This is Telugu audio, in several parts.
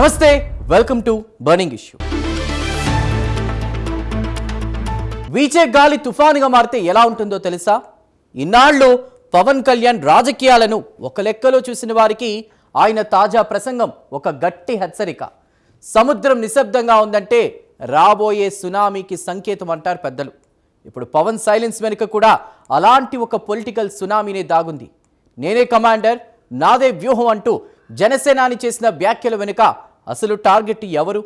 నమస్తే, వెల్కమ్ టు బర్నింగ్ ఇష్యూ. వీచే గాలి తుఫానుగా మారితే ఎలా ఉంటుందో తెలుసా? ఇన్నాళ్ళు పవన్ కళ్యాణ్ రాజకీయాలను ఒక లెక్కలో చూసిన వారికి ఆయన తాజా ప్రసంగం ఒక గట్టి హెచ్చరిక. సముద్రం నిశ్శబ్దంగా ఉందంటే రాబోయే సునామీకి సంకేతం అంటారు పెద్దలు. ఇప్పుడు పవన్ సైలెన్స్ వెనుక కూడా అలాంటి ఒక పొలిటికల్ సునామీనే దాగుంది. నేనే కమాండర్, నాదే వ్యూహం అంటూ జనసేనాని చేసిన వ్యాఖ్యల వెనుక అసలు టార్గెట్ ఎవరు?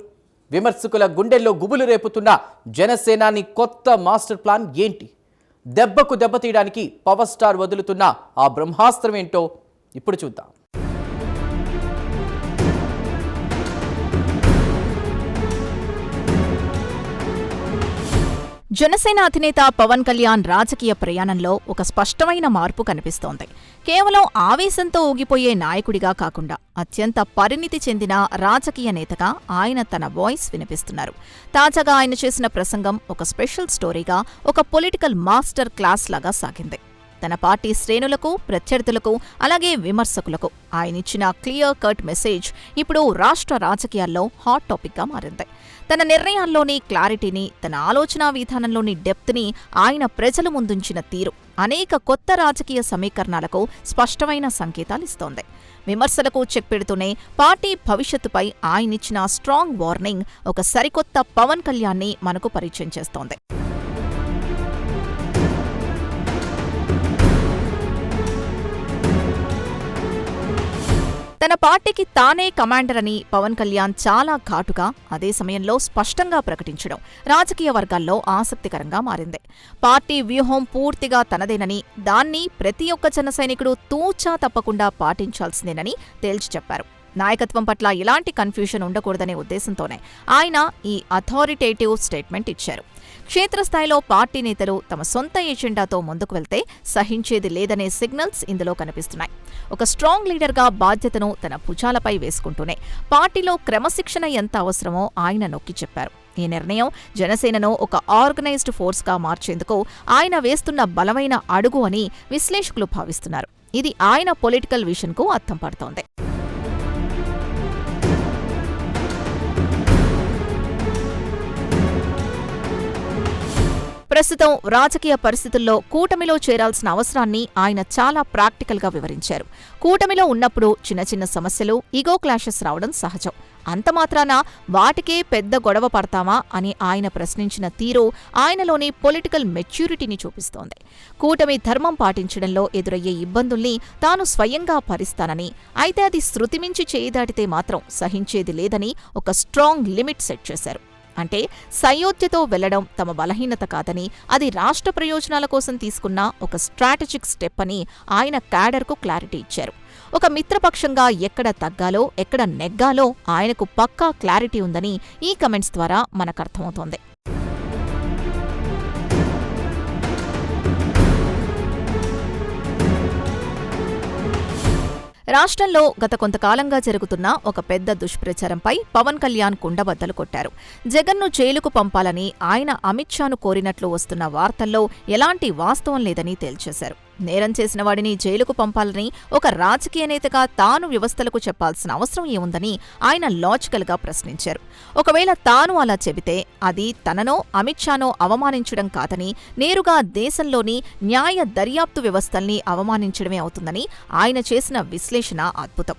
విమర్శకుల గుండెల్లో గుబులు రేపుతున్న జనసేనాని కొత్త మాస్టర్ ప్లాన్ ఏంటి? దెబ్బకు దెబ్బతీయడానికి పవర్ స్టార్ వదులుతున్న ఆ బ్రహ్మాస్త్రం ఏంటో ఇప్పుడు చూద్దాం. జనసేన అధినేత పవన్ కళ్యాణ్ రాజకీయ ప్రయాణంలో ఒక స్పష్టమైన మార్పు కనిపిస్తోంది. కేవలం ఆవేశంతో ఊగిపోయే నాయకుడిగా కాకుండా అత్యంత పరిణితి చెందిన రాజకీయ నేతగా ఆయన తన వాయిస్ వినిపిస్తున్నారు. తాజాగా ఆయన చేసిన ప్రసంగం ఒక స్పెషల్ స్టోరీగా, ఒక పొలిటికల్ మాస్టర్ క్లాస్ లాగా సాగింది. తన పార్టీ శ్రేణులకు, ప్రత్యర్థులకు, అలాగే విమర్శకులకు ఆయనిచ్చిన క్లియర్ కట్ మెసేజ్ ఇప్పుడు రాష్ట్ర రాజకీయాల్లో హాట్ టాపిక్గా మారింది. తన నిర్ణయాల్లోని క్లారిటీని, తన ఆలోచనా విధానంలోని డెప్త్ని ఆయన ప్రజల ముందుంచిన తీరు అనేక కొత్త రాజకీయ సమీకరణాలకు స్పష్టమైన సంకేతాలిస్తోంది. విమర్శలకు చెక్ పెడుతూనే పార్టీ భవిష్యత్తుపై ఆయనిచ్చిన స్ట్రాంగ్ వార్నింగ్ ఒక సరికొత్త పవన్ కళ్యాణ్ని మనకు పరిచయం చేస్తోంది. తన పార్టీకి తానే కమాండర్ అని పవన్ కళ్యాణ్ చాలా ఘాటుగా, అదే సమయంలో స్పష్టంగా ప్రకటించడం రాజకీయ వర్గాల్లో ఆసక్తికరంగా మారింది. పార్టీ వ్యూహం పూర్తిగా తనదేనని, దాన్ని ప్రతి ఒక్క జన సైనికుడు తూచా తప్పకుండా పాటించాల్సిందేనని తేల్చి చెప్పారు. నాయకత్వం పట్ల ఎలాంటి కన్ఫ్యూషన్ ఉండకూడదనే ఉద్దేశంతోనే ఆయన ఈ అథారిటేటివ్ స్టేట్మెంట్ ఇచ్చారు. క్షేత్రస్థాయిలో పార్టీ నేతలు తమ సొంత ఎజెండాతో ముందుకు వెళ్తే సహించేది లేదనే సిగ్నల్స్ ఇందులో కనిపిస్తున్నాయి. ఒక స్ట్రాంగ్ లీడర్గా బాధ్యతను తన భుజాలపై వేసుకుంటూనే పార్టీలో క్రమశిక్షణ ఎంత అవసరమో ఆయన నొక్కి చెప్పారు. ఈ నిర్ణయం జనసేనను ఒక ఆర్గనైజ్డ్ ఫోర్స్గా మార్చేందుకు ఆయన వేస్తున్న బలమైన అడుగు అని విశ్లేషకులు భావిస్తున్నారు. ఇది ఆయన పొలిటికల్ విజన్కు అద్దం పడుతోంది. ప్రస్తుతం రాజకీయ పరిస్థితుల్లో కూటమిలో చేరాల్సిన అవసరాన్ని ఆయన చాలా ప్రాక్టికల్గా వివరించారు. కూటమిలో ఉన్నప్పుడు చిన్న చిన్న సమస్యలు, ఈగో క్లాషెస్ రావడం సహజం. అంతమాత్రాన వాటికే పెద్ద గొడవ పడతామా అని ఆయన ప్రశ్నించిన తీరు ఆయనలోని పొలిటికల్ మెచ్యూరిటీని చూపిస్తోంది. కూటమి ధర్మం పాటించడంలో ఎదురయ్యే ఇబ్బందుల్ని తాను స్వయంగా భరిస్తానని, అయితే అది శృతిమించి చేయి దాటితే మాత్రం సహించేది లేదని ఒక స్ట్రాంగ్ లిమిట్ సెట్ చేశారు. అంటే సయోధ్యతో వెళ్లడం తమ బలహీనత కాదని, అది రాష్ట్ర ప్రయోజనాల కోసం తీసుకున్న ఒక స్ట్రాటజిక్ స్టెప్ అని ఆయన క్యాడర్కు క్లారిటీ ఇచ్చారు. ఒక మిత్రపక్షంగా ఎక్కడ తగ్గాలో, ఎక్కడ నెగ్గాలో ఆయనకు పక్కా క్లారిటీ ఉందని ఈ కమెంట్స్ ద్వారా మనకర్థమవుతోంది. రాష్ట్రంలో గత కొంతకాలంగా జరుగుతున్న ఒక పెద్ద దుష్ప్రచారంపై పవన్ కళ్యాణ్ కుండబద్దలు కొట్టారు. జగన్ను జైలుకు పంపాలని ఆయన అమిత్ షాను కోరినట్లు వస్తున్న వార్తల్లో ఎలాంటి వాస్తవం లేదని తేల్చేశారు. నేరం చేసిన వాడిని జైలుకు పంపాలని ఒక రాజకీయ నేతగా తాను వ్యవస్థలకు చెప్పాల్సిన అవసరం ఏముందని ఆయన లాజికల్గా ప్రశ్నించారు. ఒకవేళ తాను అలా చెబితే అది తననో అమిత్ షానో అవమానించడం కాదని, నేరుగా దేశంలోని న్యాయ దర్యాప్తు వ్యవస్థల్ని అవమానించడమే అవుతుందని ఆయన చేసిన విశ్లేషణ అద్భుతం.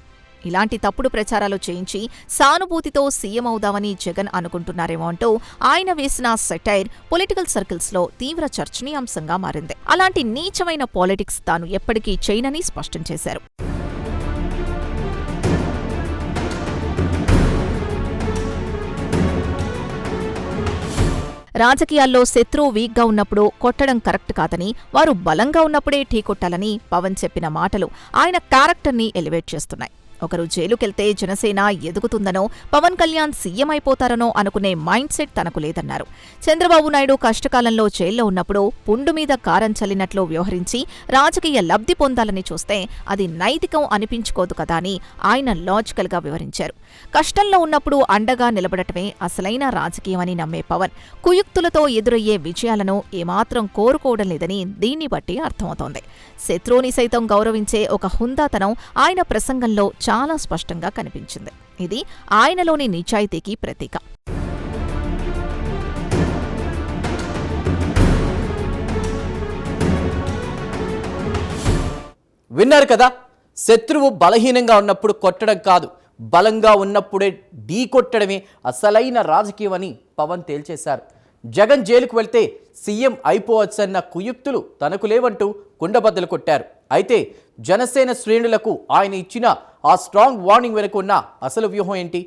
ఇలాంటి తప్పుడు ప్రచారాలు చేయించి సానుభూతితో సీఎం అవుదామని జగన్ అనుకుంటున్నారేమో అంటూ ఆయన వేసిన సెటైర్ పొలిటికల్ సర్కిల్స్లో తీవ్ర చర్చనీయాంశంగా మారింది. అలాంటి నీచమైన పాలిటిక్స్ తాను ఎప్పటికీ చేయనని స్పష్టం చేశారు. రాజకీయాల్లో శత్రువు వీక్గా ఉన్నప్పుడు కొట్టడం కరెక్ట్ కాదని, వారు బలంగా ఉన్నప్పుడే ఢీకొట్టాలని పవన్ చెప్పిన మాటలు ఆయన క్యారెక్టర్ని ఎలివేట్ చేస్తున్నాయి. ఒకరు జైలుకెళ్తే జనసేన ఎదుగుతుందనో, పవన్ కళ్యాణ్ సీఎం అయిపోతారనో అనుకునే మైండ్ సెట్ తనకు లేదన్నారు. చంద్రబాబు నాయుడు కష్టకాలంలో జైల్లో ఉన్నప్పుడు పుండు మీద కారం చల్లినట్లు వ్యవహరించి రాజకీయ లబ్ధి పొందాలని చూస్తే అది నైతికం అనిపించుకోదు కదా అని ఆయన లాజికల్గా వివరించారు. కష్టంలో ఉన్నప్పుడు అండగా నిలబడటమే అసలైన రాజకీయమని నమ్మే పవన్ కుయుక్తులతో ఎదురయ్యే విజయాలను ఏమాత్రం కోరుకోవడం లేదని దీన్ని బట్టి అర్థమవుతోంది. శత్రువుని సైతం గౌరవించే ఒక హుందాతనం ఆయన ప్రసంగంలో చాలా స్పష్టంగా కనిపించింది. ఇది ఆయనలోని నిజాయితీకి ప్రతీక. విన్నారు కదా, శత్రువు బలహీనంగా ఉన్నప్పుడు కొట్టడం కాదు, బలంగా ఉన్నప్పుడే ఢీ కొట్టడమే అసలైన రాజకీయం అని పవన్ తేల్చేశారు. జగన్ జైలుకు వెళ్తే సీఎం అయిపోవచ్చన్న కుయుక్తులు తనకు లేవంటూ కుండబద్దలు కొట్టారు. అయితే జనసేన శ్రేణులకు ఆయన ఇచ్చిన ఆ స్ట్రాంగ్ వార్నింగ్ వెనుక ఉన్న అసలు వ్యూహం ఏంటి?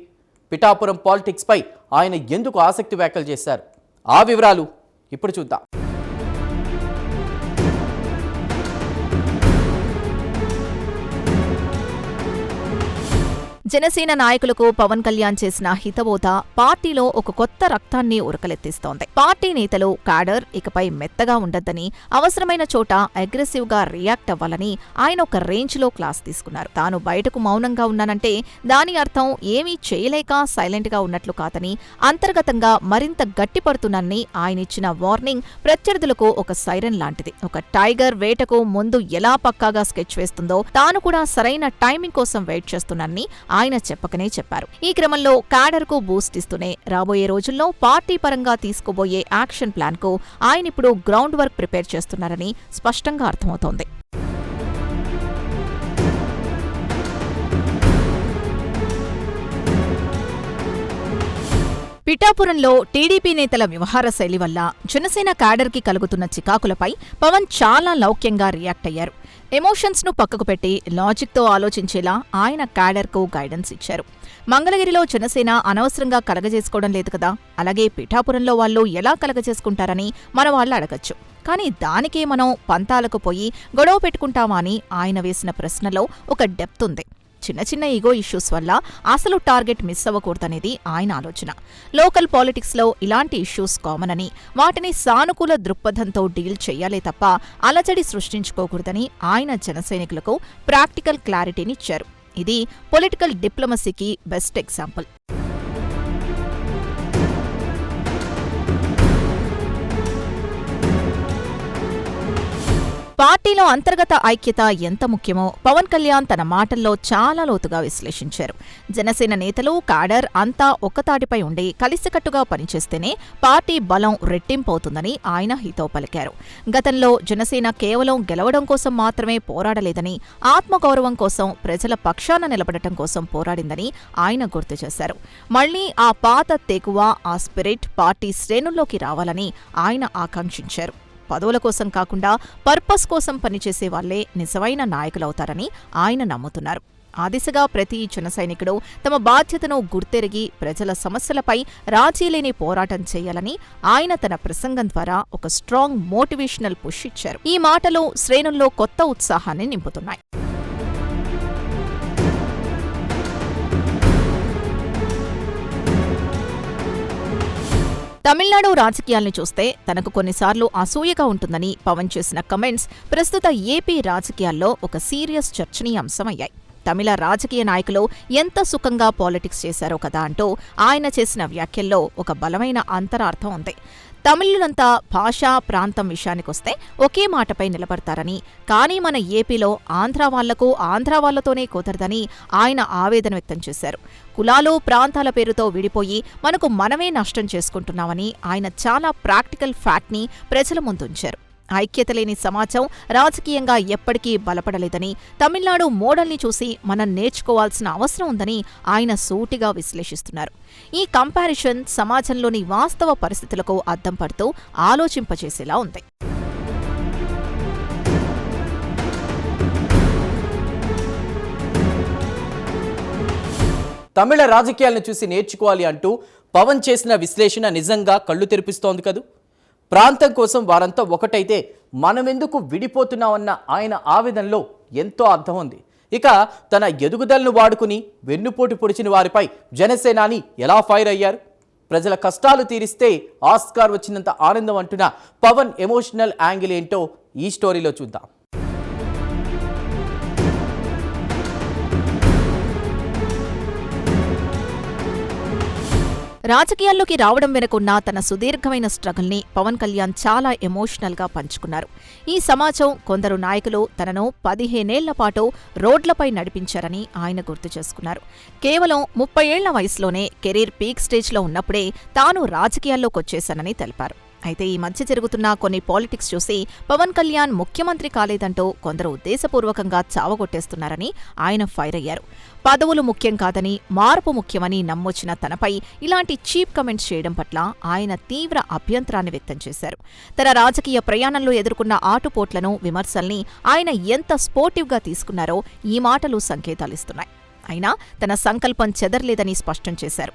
పిఠాపురం పాలిటిక్స్పై ఆయన ఎందుకు ఆసక్తి వ్యాఖ్యలు చేశారు? ఆ వివరాలు ఇప్పుడు చూద్దాం. జనసేన నాయకులకు పవన్ కళ్యాణ్ చేసిన హితబోధ పార్టీలో ఒక కొత్త రక్తాన్ని ఉరకలెత్తిస్తోంది. పార్టీ నేతలు, క్యాడర్ ఇకపై మెత్తగా ఉండొద్దని, అవసరమైన చోట అగ్రెసివ్ గా రియాక్ట్ అవ్వాలని ఆయన ఒక రేంజ్ లో క్లాస్ తీసుకున్నారు. తాను బయటకు మౌనంగా ఉన్నానంటే దాని అర్థం ఏమీ చేయలేక సైలెంట్ గా ఉన్నట్లు కాదని, అంతర్గతంగా మరింత గట్టిపడుతున్నానని ఆయన ఇచ్చిన వార్నింగ్ ప్రత్యర్థులకు ఒక సైరన్ లాంటిది. ఒక టైగర్ వేటకు ముందు ఎలా పక్కాగా స్కెచ్ వేస్తుందో తాను కూడా సరైన టైమింగ్ కోసం వెయిట్ చేస్తున్నానని ఆయన చెప్పకనే చెప్పారు. ఈ క్రమంలో క్యాడర్ కు బూస్ట్ ఇస్తూనే రాబోయే రోజుల్లో పార్టీ పరంగా తీసుకోబోయే యాక్షన్ ప్లాన్ కు ఆయనిప్పుడు గ్రౌండ్ వర్క్ ప్రిపేర్ చేస్తున్నారని స్పష్టంగా అర్థమవుతోంది. పిఠాపురంలో టీడీపీ నేతల వ్యవహార శైలి వల్ల జనసేన క్యాడర్కి కలుగుతున్న చికాకులపై పవన్ చాలా లౌక్యంగా రియాక్ట్ అయ్యారు. ఎమోషన్స్ ను పక్కకు పెట్టి లాజిక్తో ఆలోచించేలా ఆయన క్యాడర్కు గైడెన్స్ ఇచ్చారు. మంగళగిరిలో జనసేన అనవసరంగా కలగజేసుకోవడం లేదు కదా, అలాగే పిఠాపురంలో వాళ్ళు ఎలా కలగజేసుకుంటారని మన వాళ్ళు అడగచ్చు. కానీ దానికే మనం పంతాలకు పోయి గొడవ పెట్టుకుంటామా అని ఆయన వేసిన ప్రశ్నలో ఒక డెప్త్ ఉంది. చిన్న చిన్న ఈగో ఇష్యూస్ వల్ల అసలు టార్గెట్ మిస్ అవ్వకూడదనేది ఆయన ఆలోచన. లోకల్ పాలిటిక్స్లో ఇలాంటి ఇష్యూస్ కామన్ అని, వాటిని సానుకూల దృక్పథంతో డీల్ చెయ్యాలే తప్ప అలజడి సృష్టించుకోకూడదని ఆయన జనసైనికులకు ప్రాక్టికల్ క్లారిటీనిచ్చారు. ఇది పొలిటికల్ డిప్లొమసీకి బెస్ట్ ఎగ్జాంపుల్. పార్టీలో అంతర్గత ఐక్యత ఎంత ముఖ్యమో పవన్ కళ్యాణ్ తన మాటల్లో చాలా లోతుగా విశ్లేషించారు. జనసేన నేతలు, క్యాడర్ అంతా ఒక్కతాటిపై ఉండి కలిసికట్టుగా పనిచేస్తేనే పార్టీ బలం రెట్టింపవుతుందని ఆయన హితవు పలికారు. గతంలో జనసేన కేవలం గెలవడం కోసం మాత్రమే పోరాడలేదని, ఆత్మగౌరవం కోసం, ప్రజల పక్షాన నిలబడటం కోసం పోరాడిందని ఆయన గుర్తు చేశారు. మళ్లీ ఆ పాత తెగువ, ఆ స్పిరిట్ పార్టీ శ్రేణుల్లోకి రావాలని ఆయన ఆకాంక్షించారు. పదవుల కోసం కాకుండా పర్పస్ కోసం పనిచేసే వాళ్లే నిజమైన నాయకులవుతారని ఆయన నమ్ముతున్నారు. ఆ దిశగా ప్రతి జనసైనికుడు తమ బాధ్యతను గుర్తెరిగి ప్రజల సమస్యలపై రాజీలేని పోరాటం చేయాలని ఆయన తన ప్రసంగం ద్వారా ఒక స్ట్రాంగ్ మోటివేషనల్ పుష్ ఇచ్చారు. ఈ మాటలు శ్రేణుల్లో కొత్త ఉత్సాహాన్ని నింపుతున్నాయి. తమిళనాడు రాజకీయాల్ని చూస్తే తనకు కొన్నిసార్లు అసూయగా ఉంటుందని పవన్ చేసిన కమెంట్స్ ప్రస్తుత ఏపీ రాజకీయాల్లో ఒక సీరియస్ చర్చనీయాంశమయ్యాయి. తమిళ రాజకీయ నాయకులు ఎంత సుఖంగా పాలిటిక్స్ చేశారో కదా అంటూ ఆయన చేసిన వ్యాఖ్యల్లో ఒక బలమైన అంతరార్థం ఉంది. తమిళులంతా భాషా, ప్రాంతం విషయానికొస్తే ఒకే మాటపై నిలబడతారని, కానీ మన ఏపీలో ఆంధ్రా వాళ్లకు ఆంధ్రా వాళ్లతోనే కుదరదని ఆయన ఆవేదన వ్యక్తం చేశారు. కులాలు, ప్రాంతాల పేరుతో విడిపోయి మనకు మనమే నష్టం చేసుకుంటున్నామని ఆయన చాలా ప్రాక్టికల్ ఫ్యాక్ట్ని ప్రజల ముందుంచారు. ఐక్యత లేని సమాజం రాజకీయంగా ఎప్పటికీ బలపడలేదని, తమిళనాడు మోడల్ని చూసి మనం నేర్చుకోవాల్సిన అవసరం ఉందని ఆయన సూటిగా విశ్లేషిస్తున్నారు. ఈ కంపారిజన్ సమాజంలోని వాస్తవ పరిస్థితులకు అద్దం పడుతూ ఆలోచింపచేసేలా ఉంది. తమిళ రాజకీయాలను చూసి నేర్చుకోవాలి అంటూ పవన్ చేసిన విశ్లేషణ నిజంగా కళ్ళు తెరిపిస్తోంది కదూ. ప్రాంతం కోసం వారంతా ఒకటైతే మనమెందుకు విడిపోతున్నామన్న ఆయన ఆవేదనలో ఎంతో అర్థం ఉంది. ఇక తన ఎదుగుదలను వాడుకుని వెన్నుపోటు పొడిచిన వారిపై జనసేనాని ఎలా ఫైర్ అయ్యారు? ప్రజల కష్టాలు తీరిస్తే ఆస్కార్ వచ్చినంత ఆనందం అంటున్న పవన్ ఎమోషనల్ యాంగిల్ ఏంటో ఈ స్టోరీలో చూద్దాం. రాజకీయాల్లోకి రావడం వెనుకున్న తన సుదీర్ఘమైన స్ట్రగుల్ని పవన్ కళ్యాణ్ చాలా ఎమోషనల్గా పంచుకున్నారు. ఈ సమాజం, కొందరు నాయకులు తనను 15 ఏళ్ల పాటు రోడ్లపై నడిపించారని ఆయన గుర్తు చేసుకున్నారు. కేవలం 30 ఏళ్ల వయసులోనే కెరీర్ పీక్ స్టేజ్లో ఉన్నప్పుడే తాను రాజకీయాల్లోకొచ్చేశానని తెలిపారు. అయితే ఈ మధ్య జరుగుతున్న కొన్ని పాలిటిక్స్ చూసి పవన్ కళ్యాణ్ ముఖ్యమంత్రి కాలేదంటూ కొందరు ఉద్దేశపూర్వకంగా చావగొట్టేస్తున్నారని ఆయన ఫైర్ అయ్యారు. పదవులు ముఖ్యం కాదని, మార్పు ముఖ్యమని నమ్మొచ్చిన తనపై ఇలాంటి చీప్ కమెంట్స్ చేయడం పట్ల ఆయన తీవ్ర అభ్యంతరాన్ని వ్యక్తం చేశారు. తన రాజకీయ ప్రయాణంలో ఎదుర్కొన్న ఆటుపోట్లను, విమర్శల్ని ఆయన ఎంత స్పోర్టివ్గా తీసుకున్నారో ఈ మాటలు సంకేతాలిస్తున్నాయి. అయినా తన సంకల్పం చెదర్లేదని స్పష్టం చేశారు.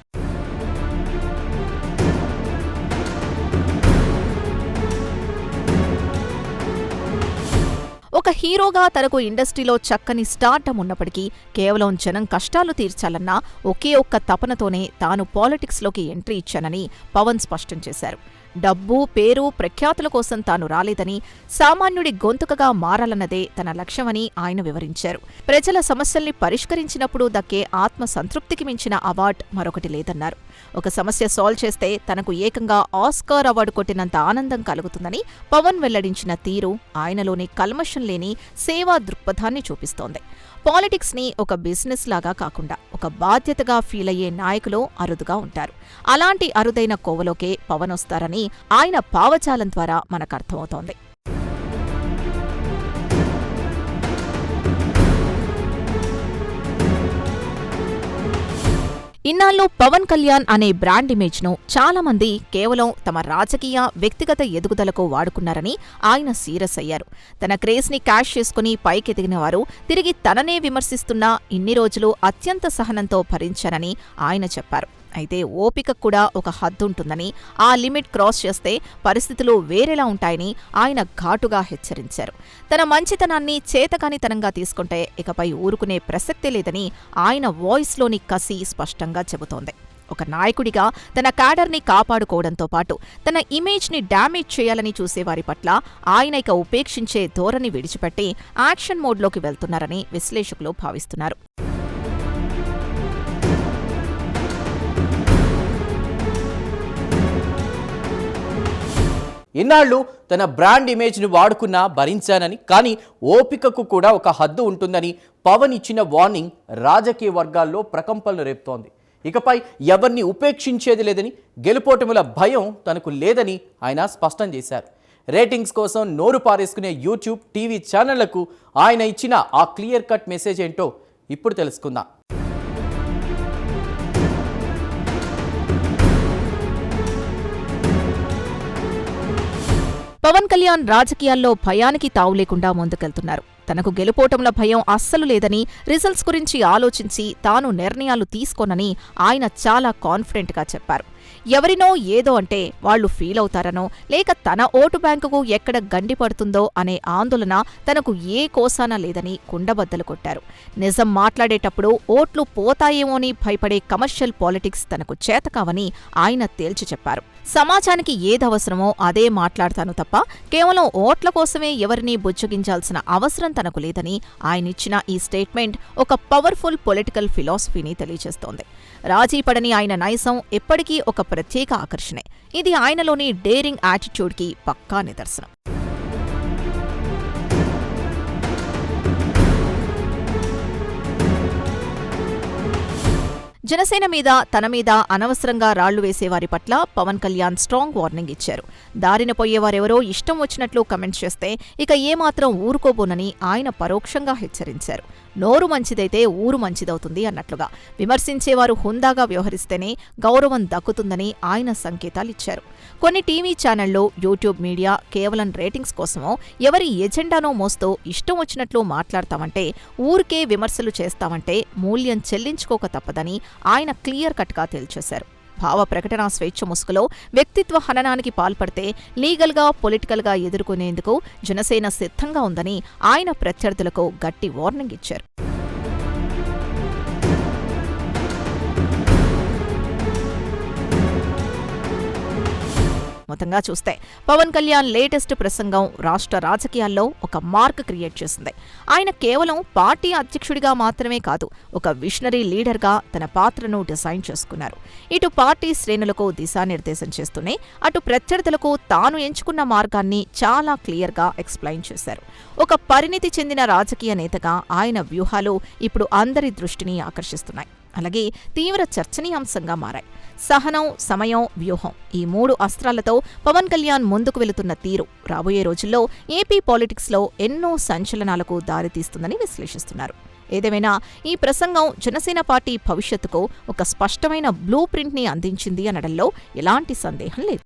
ఒక హీరోగా తనకు ఇండస్ట్రీలో చక్కని స్టార్డమ్ ఉన్నప్పటికీ కేవలం జనం కష్టాలు తీర్చాలన్న ఒకే ఒక్క తపనతోనే తాను పాలిటిక్స్లోకి ఎంట్రీ ఇచ్చానని పవన్ స్పష్టం చేశారు. డబ్బు, పేరు, ప్రఖ్యాతుల కోసం తాను రాలేదని, సామాన్యుడి గొంతుకగా మారాలన్నదే తన లక్ష్యమని ఆయన వివరించారు. ప్రజల సమస్యల్ని పరిష్కరించినప్పుడు దక్కే ఆత్మ సంతృప్తికి మించిన అవార్డు మరొకటి లేదన్నారు. ఒక సమస్య సాల్వ్ చేస్తే తనకు ఏకంగా ఆస్కార్ అవార్డు కొట్టినంత ఆనందం కలుగుతుందని పవన్ వెల్లడించిన తీరు ఆయనలోని కల్మషం లేని సేవా దృక్పథాన్ని చూపిస్తోంది. పాలిటిక్స్ ని ఒక బిజినెస్ లాగా కాకుండా ఒక బాధ్యతగా ఫీల్ అయ్యే నాయకులు అరుదుగా ఉంటారు. అలాంటి అరుదైన కోవలోకే పవన్ వస్తారని ఆయన భావజాలం ద్వారా మనకర్థమవుతోంది. ఇన్నాళ్ళు పవన్ కళ్యాణ్ అనే బ్రాండ్ ఇమేజ్ను చాలామంది కేవలం తమ రాజకీయ, వ్యక్తిగత ఎదుగుదలకు వాడుకున్నారని ఆయన సీరియస్ అయ్యారు. తన క్రేజ్ని క్యాష్ చేసుకుని పైకెదిగిన వారు తిరిగి తననే విమర్శిస్తున్నా ఇన్ని రోజులు అత్యంత సహనంతో భరించారని ఆయన చెప్పారు. అయితే ఓపిక కూడా ఒక హద్దుంటుందని, ఆ లిమిట్ క్రాస్ చేస్తే పరిస్థితులు వేరేలా ఉంటాయని ఆయన ఘాటుగా హెచ్చరించారు. తన మంచితనాన్ని చేతకానితనంగా తీసుకుంటే ఇకపై ఊరుకునే ప్రసక్తే లేదని ఆయన వాయిస్లోని కసి స్పష్టంగా చెబుతోంది. ఒక నాయకుడిగా తన క్యాడర్ని కాపాడుకోవడంతో పాటు తన ఇమేజ్ని డ్యామేజ్ చేయాలని చూసేవారి పట్ల ఆయన ఇక ఉపేక్షించే ధోరణి విడిచిపెట్టి యాక్షన్ మోడ్లోకి వెళ్తున్నారని విశ్లేషకులు భావిస్తున్నారు. ఇన్నాళ్లు తన బ్రాండ్ ఇమేజ్ని వాడుకున్నా భరించానని, కానీ ఓపికకు కూడా ఒక హద్దు ఉంటుందని పవన్ ఇచ్చిన వార్నింగ్ రాజకీయ వర్గాల్లో ప్రకంపనలు రేపుతోంది. ఇకపై ఎవరిని ఉపేక్షించేది లేదని, గెలుపోటముల భయం తనకు లేదని ఆయన స్పష్టం చేశారు. రేటింగ్స్ కోసం నోరు పారేసుకునే యూట్యూబ్, టీవీ ఛానళ్లకు ఆయన ఇచ్చిన ఆ క్లియర్ కట్ మెసేజ్ ఏంటో ఇప్పుడు తెలుసుకుందాం. పవన్ కళ్యాణ్ రాజకీయాల్లో భయానికి తావు లేకుండా ముందుకెళ్తున్నారు. తనకు గెలుపోటముల భయం అస్సలు లేదని, రిజల్ట్స్ గురించి ఆలోచించి తాను నిర్ణయాలు తీసుకోనని ఆయన చాలా కాన్ఫిడెంట్గా చెప్పారు. ఎవరినో ఏదో అంటే వాళ్లు ఫీల్ అవుతారనో, లేక తన ఓటు బ్యాంకుకు ఎక్కడ గండి పడుతుందో అనే ఆందోళన తనకు ఏ కోసానా లేదని కుండబద్దలు కొట్టారు. నిజం మాట్లాడేటప్పుడు ఓట్లు పోతాయేమోని భయపడే కమర్షియల్ పాలిటిక్స్ తనకు చేతకావని ఆయన తేల్చి చెప్పారు. సమాజానికి ఏదవసరమో అదే మాట్లాడతాను తప్ప కేవలం ఓట్ల కోసమే ఎవరినీ బుజ్జగించాల్సిన అవసరం తనకు లేదని ఆయనిచ్చిన ఈ స్టేట్మెంట్ ఒక పవర్ఫుల్ పొలిటికల్ ఫిలాసఫీని తెలియజేస్తోంది. రాజీపడని ఆయన నైజం ఎప్పటికీ ఒక ప్రత్యేక ఆకర్షణే. ఇది ఆయనలోని డేరింగ్ యాటిట్యూడ్కి పక్కా నిదర్శనం. జనసేన మీద, తన మీద అనవసరంగా రాళ్లు వేసేవారి పట్ల పవన్ కళ్యాణ్ స్ట్రాంగ్ వార్నింగ్ ఇచ్చారు. దారిన పోయేవారెవరో ఇష్టం వచ్చినట్లు కమెంట్స్ చేస్తే ఇక ఏమాత్రం ఊరుకోబోనని ఆయన పరోక్షంగా హెచ్చరించారు. నోరు మంచిదైతే ఊరు మంచిదవుతుంది అన్నట్లుగా విమర్శించేవారు హుందాగా వ్యవహరిస్తేనే గౌరవం దక్కుతుందని ఆయన సంకేతాలిచ్చారు. కొన్ని టీవీ ఛానళ్లు, యూట్యూబ్ మీడియా కేవలం రేటింగ్స్ కోసమో, ఎవరి ఎజెండానో మోస్తూ ఇష్టం వచ్చినట్లు మాట్లాడతామంటే, ఊరికే విమర్శలు చేస్తామంటే మూల్యం చెల్లించుకోక తప్పదని ఆయన క్లియర్ కట్గా తేల్చేశారు. భావ ప్రకటనా స్వేచ్ఛ ముసుగులో వ్యక్తిత్వ హననానికి పాల్పడితే లీగల్గా, పొలిటికల్గా ఎదుర్కొనేందుకు జనసేన సిద్ధంగా ఉందని ఆయన ప్రత్యర్థులకు గట్టి వార్నింగ్ ఇచ్చారు. మొత్తంగా చూస్తే పవన్ కళ్యాణ్ లేటెస్ట్ ప్రసంగం రాష్ట్ర రాజకీయాల్లో ఒక మార్క్ క్రియేట్ చేసింది. ఆయన కేవలం పార్టీ అధ్యక్షుడిగా మాత్రమే కాదు, ఒక విషనరీ లీడర్గా తన పాత్రను డిజైన్ చేసుకున్నారు. ఇటు పార్టీ శ్రేణులకు దిశానిర్దేశం చేస్తూనే అటు ప్రత్యర్థులకు తాను ఎంచుకున్న మార్గాన్ని చాలా క్లియర్గా ఎక్స్ప్లెయిన్ చేశారు. ఒక పరిణితి చెందిన రాజకీయ నేతగా ఆయన వ్యూహాలు ఇప్పుడు అందరి దృష్టిని ఆకర్షిస్తున్నాయి. అలాగే తీవ్ర చర్చనీయాంశంగా మారాయి. సహనం, సమయం, వ్యూహం ఈ 3 అస్త్రాలతో పవన్ కళ్యాణ్ ముందుకు వెళుతున్న తీరు రాబోయే రోజుల్లో ఏపీ పాలిటిక్స్లో ఎన్నో సంచలనాలకు దారితీస్తుందని విశ్లేషిస్తున్నారు. ఏదేమైనా ఈ ప్రసంగం జనసేన పార్టీ భవిష్యత్తుకు ఒక స్పష్టమైన బ్లూ ప్రింట్ని అందించింది అనడంలో ఎలాంటి సందేహం లేదు.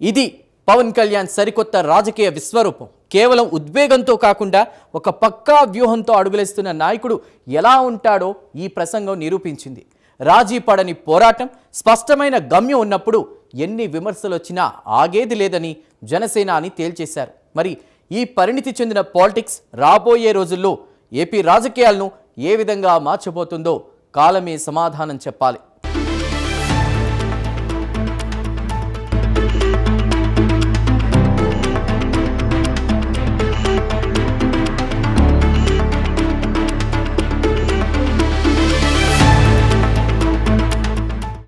ఇది పవన్ కళ్యాణ్ సరికొత్త రాజకీయ విశ్వరూపం. కేవలం ఉద్వేగంతో కాకుండా ఒక పక్కా వ్యూహంతో అడుగులేస్తున్న నాయకుడు ఎలా ఉంటాడో ఈ ప్రసంగం నిరూపించింది. రాజీ పడని పోరాటం, స్పష్టమైన గమ్యం ఉన్నప్పుడు ఎన్ని విమర్శలు వచ్చినా ఆగేది లేదని జనసేన అని తేల్చేశారు. మరి ఈ పరిణితి చెందిన పాలిటిక్స్ రాబోయే రోజుల్లో ఏపీ రాజకీయాలను ఏ విధంగా మార్చబోతుందో కాలమే సమాధానం చెప్పాలి.